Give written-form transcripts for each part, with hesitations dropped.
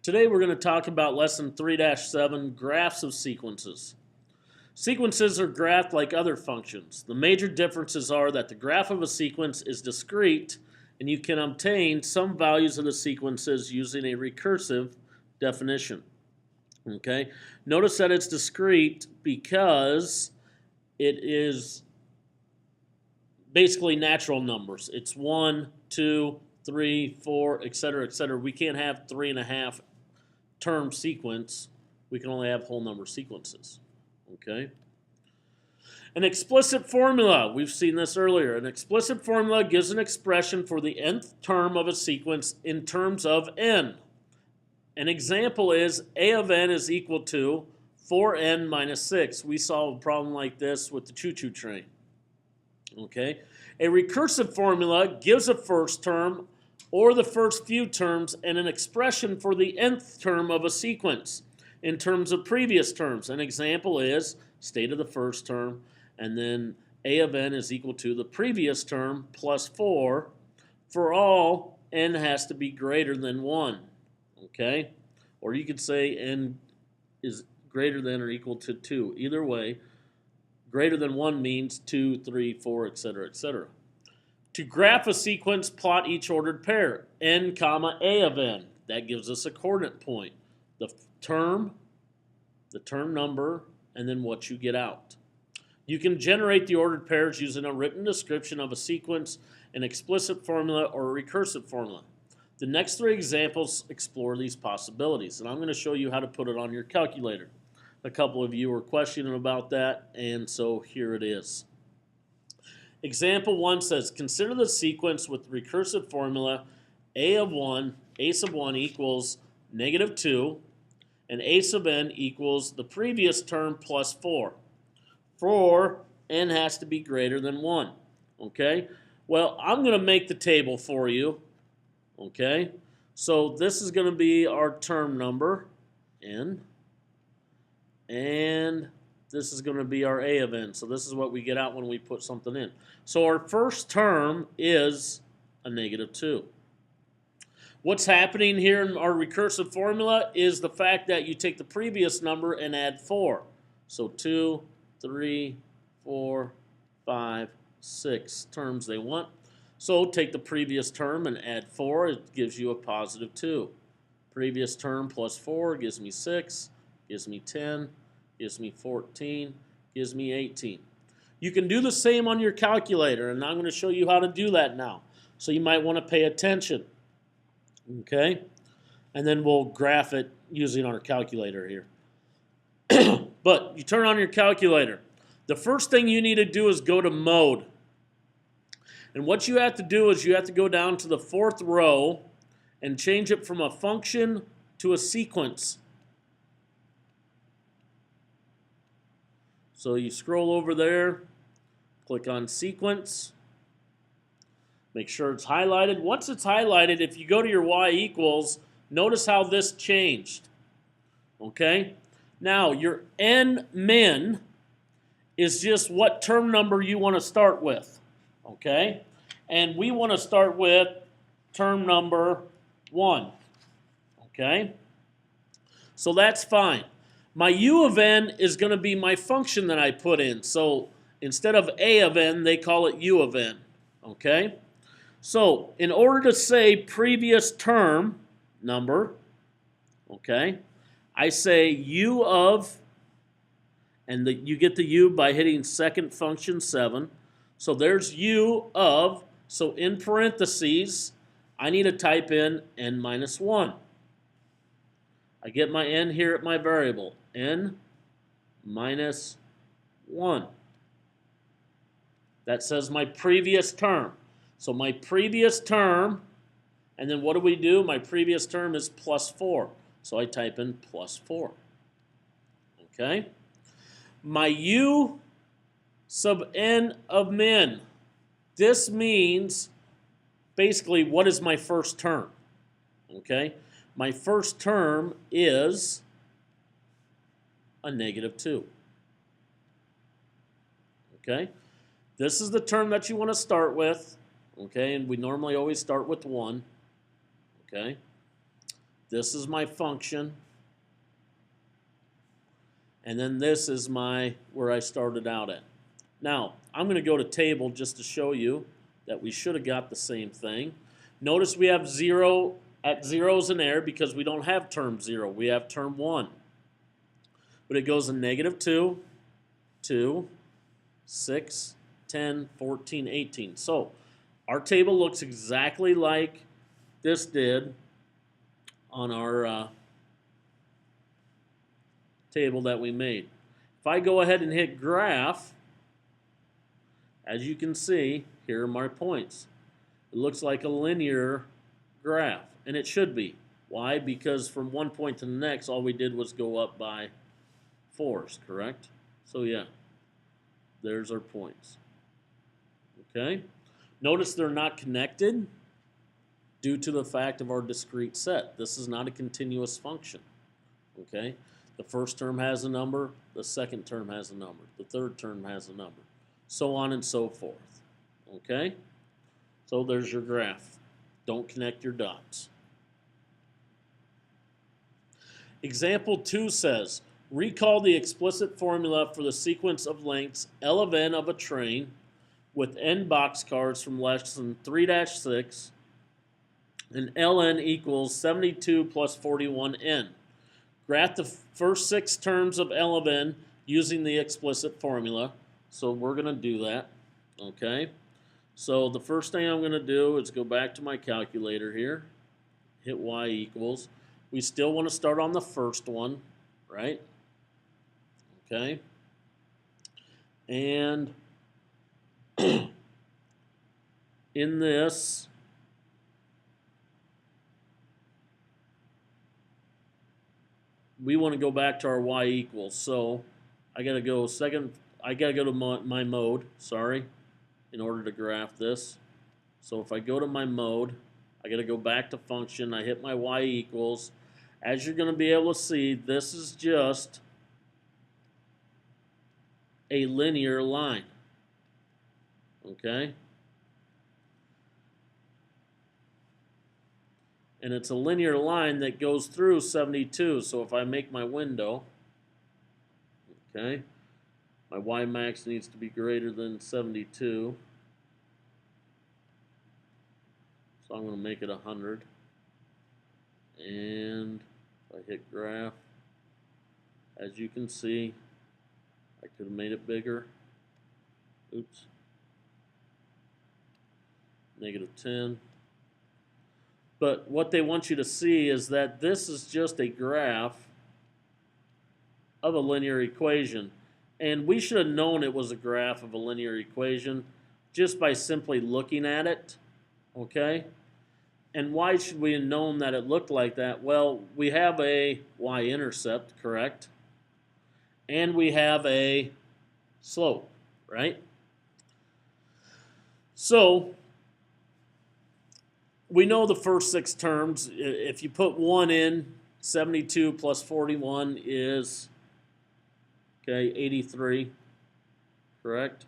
Today we're going to talk about Lesson 3-7, Graphs of Sequences. Sequences are graphed like other functions. The major differences are that the graph of a sequence is discrete and you can obtain some values of the sequences using a recursive definition. Okay? Notice that it's discrete because it is basically natural numbers. It's 1, 2, 3, 4, etc., etc. We can't have 3.5 term sequence. We can only have whole number sequences. Okay. An explicit formula. We've seen this earlier. An explicit formula gives an expression for the nth term of a sequence in terms of n. An example is a of n is equal to 4n minus 6. We solved a problem like this with the choo-choo train. Okay. A recursive formula gives a first term or the first few terms and an expression for the nth term of a sequence in terms of previous terms. An example is state of the first term, and then a of n is equal to the previous term plus 4 for all n has to be greater than 1. Okay? Or you could say n is greater than or equal to 2. Either way, greater than 1 means 2, 3, 4, etc., etc. To graph a sequence, plot each ordered pair, n comma a of n. That gives us a coordinate point. The term number, and then what you get out. You can generate the ordered pairs using a written description of a sequence, an explicit formula, or a recursive formula. The next 3 examples explore these possibilities, and I'm going to show you how to put it on your calculator. A couple of you were questioning about that, and so here it is. Example 1 says, consider the sequence with the recursive formula a sub 1 equals negative 2, and a sub n equals the previous term plus 4. For n has to be greater than 1. Okay? Well, I'm going to make the table for you. Okay? So this is going to be our term number, n, and this is going to be our a of n. So this is what we get out when we put something in. So our first term is a negative 2. What's happening here in our recursive formula is the fact that you take the previous number and add 4. So 2, 3, 4, 5, 6 terms they want. So take the previous term and add 4. It gives you a positive 2. Previous term plus 4 gives me 6, gives me 10, gives me 14, gives me 18. You can do the same on your calculator, and I'm going to show you how to do that now. So you might want to pay attention. Okay? And then we'll graph it using our calculator here. But you turn on your calculator. The first thing you need to do is go to mode. And what you have to do is you have to go down to the 4th row and change it from a function to a sequence. So you scroll over there, click on sequence, make sure it's highlighted. Once it's highlighted, if you go to your y equals, notice how this changed. Okay? Now, your n min is just what term number you want to start with. Okay? And we want to start with term number 1. Okay? So that's fine. My u of n is going to be my function that I put in. So instead of a of n, they call it u of n. Okay? So in order to say previous term number, okay, I say u of, and you get the u by hitting second function 7. So there's u of, so in parentheses, I need to type in n minus 1. I get my n here at my variable, n minus 1. That says my previous term. So my previous term, and then what do we do? My previous term is plus 4. So I type in plus 4. Okay? My u sub n of min. This means basically what is my first term? Okay? My first term is a negative 2. Okay? This is the term that you want to start with. Okay? And we normally always start with 1. Okay? This is my function. And then this is my where I started out at. Now, I'm going to go to table just to show you that we should have got the same thing. Notice we have 0 at zeros in there because we don't have term 0. We have term 1. But it goes in -2, 2, 6, 10, 14, 18. So our table looks exactly like this did on our table that we made. If I go ahead and hit graph, as you can see, here are my points. It looks like a linear graph, and it should be. Why? Because from one point to the next, all we did was go up by 4s, correct? So yeah, there's our points. Okay? Notice they're not connected due to the fact of our discrete set. This is not a continuous function. Okay? The first term has a number, the second term has a number, the third term has a number, so on and so forth. Okay? So there's your graph. Don't connect your dots. Example 2 says, recall the explicit formula for the sequence of lengths L of n of a train with n boxcars from less than 3-6 and Ln equals 72 plus 41n. Graph the first 6 terms of L of n using the explicit formula. So we're going to do that. Okay. So the first thing I'm going to do is go back to my calculator here. Hit y equals. We still want to start on the first one, right? Okay. And in this, we want to go back to our y equals. So I got to go to my mode, sorry, in order to graph this. So if I go to my mode, I got to go back to function. I hit my y equals. As you're going to be able to see, this is just a linear line. Okay? And it's a linear line that goes through 72. So if I make my window, okay, my y max needs to be greater than 72. So I'm going to make it 100. And if I hit graph, as you can see, I could have made it bigger. Oops. -10. But what they want you to see is that this is just a graph of a linear equation. And we should have known it was a graph of a linear equation just by simply looking at it. Okay? And why should we have known that it looked like that? Well, we have a y-intercept, correct? And we have a slope, right? So we know the first 6 terms. If you put 1 in, 72 plus 41 is, okay, 83, correct?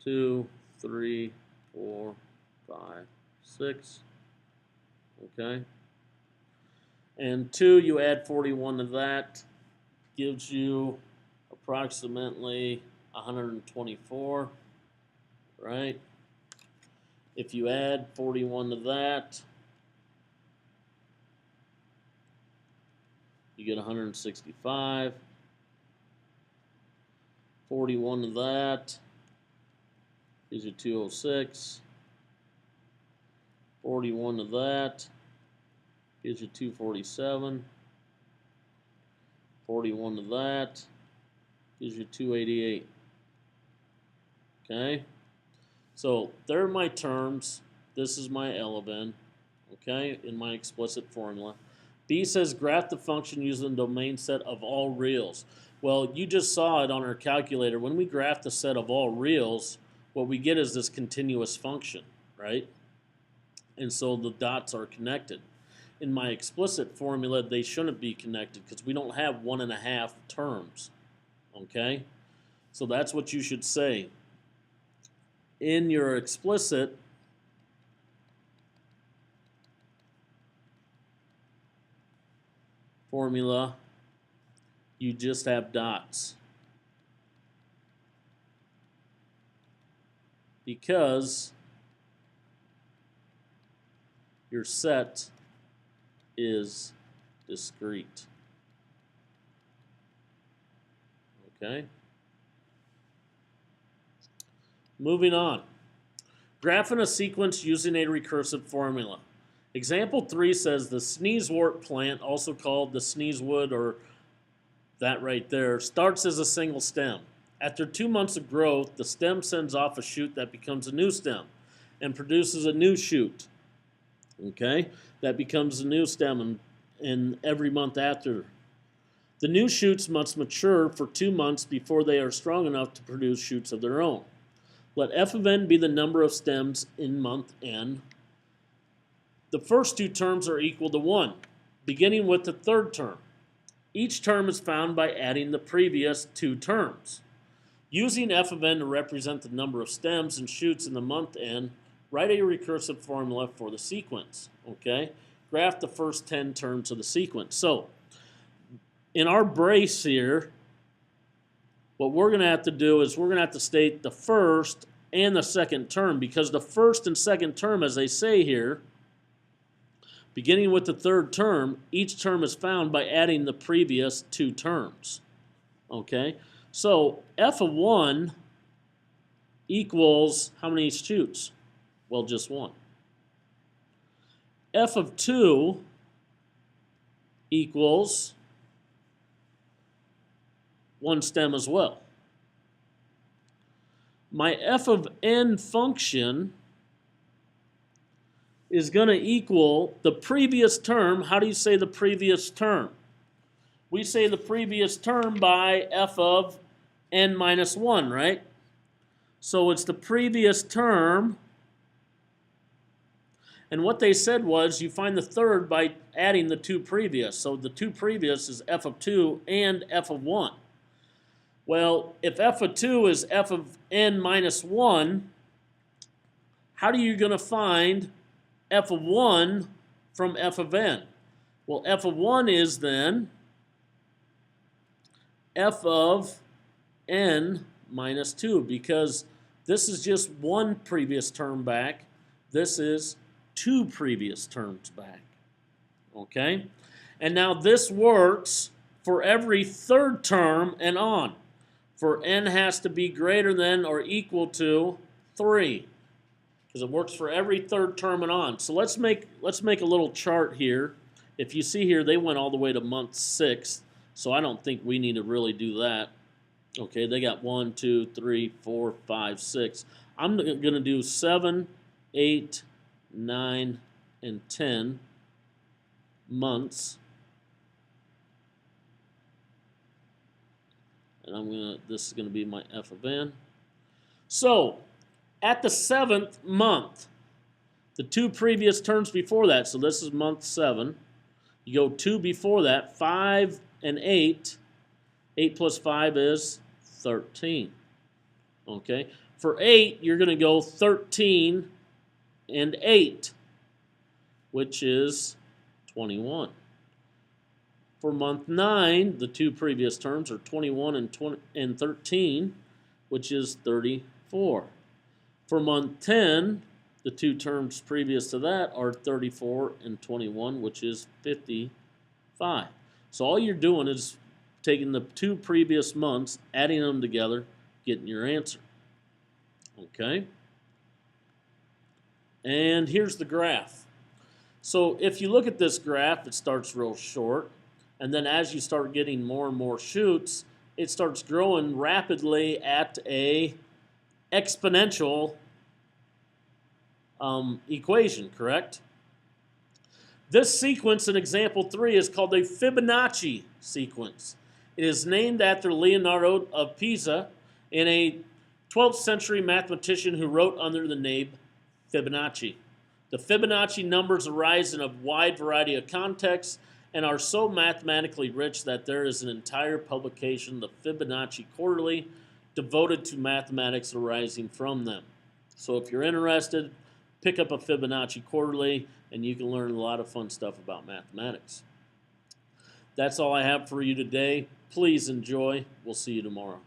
Two, 3, 4, 5, 6. Okay. And 2, you add 41 to that, gives you approximately 124, right? If you add 41 to that, you get 165. 41 to that gives you 206. 41 to that gives you 247. 41 to that gives you 288. Okay? So there are my terms. This is my L of n, okay, in my explicit formula. B says graph the function using the domain set of all reals. Well, you just saw it on our calculator. When we graph the set of all reals, what we get is this continuous function, right? And so the dots are connected. In my explicit formula, they shouldn't be connected because we don't have 1.5 terms, okay? So that's what you should say. in your explicit, formula, you just have dots. Because your set is discrete. Okay? Moving on. Graphing a sequence using a recursive formula. Example 3 says the sneezewort plant, also called the sneezewood or that right there, starts as a single stem. After 2 months of growth, the stem sends off a shoot that becomes a new stem and produces a new shoot. Okay? That becomes a new stem and every month after. The new shoots must mature for 2 months before they are strong enough to produce shoots of their own. Let f of n be the number of stems in month n. The first 2 terms are equal to 1, beginning with the third term. Each term is found by adding the previous 2 terms. Using f of n to represent the number of stems and shoots in the month n, write a recursive formula for the sequence. Okay? Graph the first 10 terms of the sequence. So, in our brace here, what we're going to have to do is we're going to have to state the first and the second term, because the first and second term, as they say here, beginning with the third term, each term is found by adding the previous 2 terms. Okay? So f of 1 equals how many shoots? Well, just 1. F of 2 equals 1 stem as well. My f of n function is going to equal the previous term. How do you say the previous term? We say the previous term by f of n minus 1, right? So it's the previous term. And what they said was you find the third by adding the 2 previous. So the 2 previous is f of 2 and f of 1. Well, if f of 2 is f of n minus 1, how are you going to find f of 1 from f of n? Well, f of 1 is then f of n minus 2, because this is just 1 previous term back. This is 2 previous terms back. Okay? And now this works for every third term and on. For n has to be greater than or equal to 3, because it works for every third term and on. So let's make a little chart here. If you see here, they went all the way to month 6, so I don't think we need to really do that. Okay, they got 1, 2, 3, 4, 5, 6. I'm going to do 7, 8, 9, and 10 months. And this is going to be my f of n. So, at the 7th month, the 2 previous terms before that, so this is month 7, you go 2 before that, 5 and 8. 8 plus 5 is 13. Okay? For 8, you're going to go 13 and 8, which is 21. For month 9, the 2 previous terms are 21 and 13, which is 34. For month 10, the 2 terms previous to that are 34 and 21, which is 55. So all you're doing is taking the 2 previous months, adding them together, getting your answer. Okay? And here's the graph. So if you look at this graph, it starts real short. And then as you start getting more and more shoots, it starts growing rapidly at a exponential equation, correct? This sequence in example 3 is called a Fibonacci sequence. It is named after Leonardo of Pisa, and a 12th century mathematician who wrote under the name Fibonacci. The Fibonacci numbers arise in a wide variety of contexts and are so mathematically rich that there is an entire publication, the Fibonacci Quarterly, devoted to mathematics arising from them. So if you're interested, pick up a Fibonacci Quarterly, and you can learn a lot of fun stuff about mathematics. That's all I have for you today. Please enjoy. We'll see you tomorrow.